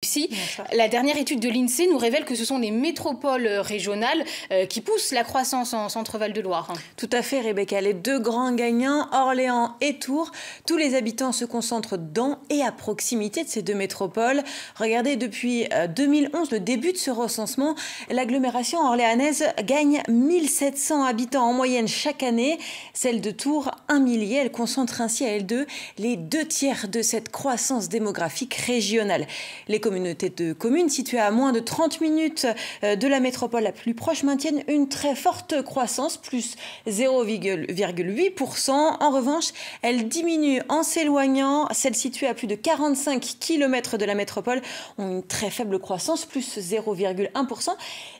Lucie. La dernière étude de l'INSEE nous révèle que ce sont les métropoles régionales qui poussent la croissance en Centre-Val de Loire. Tout à fait, Rebecca. Les deux grands gagnants, Orléans et Tours, tous les habitants se concentrent dans et à proximité de ces deux métropoles. Regardez, depuis 2011, le début de ce recensement, l'agglomération orléanaise gagne 1700 habitants en moyenne chaque année. Celle de Tours, 1 millier. Elle concentre ainsi à elle les 2/3 de cette croissance démographique régionale. Les communautés de communes situées à moins de 30 minutes de la métropole la plus proche maintiennent une très forte croissance, plus 0,8%. En revanche, elle diminue en s'éloignant. Celles situées à plus de 45 km de la métropole ont une très faible croissance, plus 0,1%.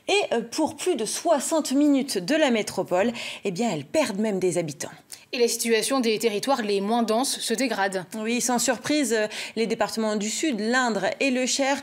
Et pour plus de 60 minutes de la métropole, eh bien, elles perdent même des habitants. Et la situation des territoires les moins denses se dégrade. Oui, sans surprise, les départements du Sud, l'Indre et le Cher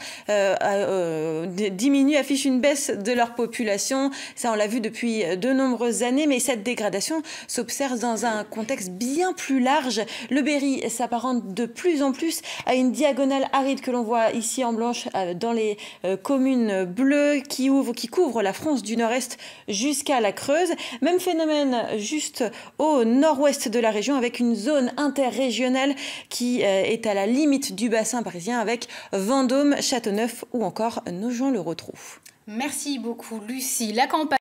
diminuent, affichent une baisse de leur population. Ça, on l'a vu depuis de nombreuses années, mais cette dégradation s'observe dans un contexte bien plus large. Le Berry s'apparente de plus en plus à une diagonale aride que l'on voit ici en blanche dans les communes bleues qui couvrent la France du Nord-Est jusqu'à la Creuse. Même phénomène juste au nord-ouest de la région, avec une zone interrégionale qui est à la limite du bassin parisien avec Vendôme, Châteauneuf ou encore Nogent-le-Rotrou. Merci beaucoup, Lucie. La campagne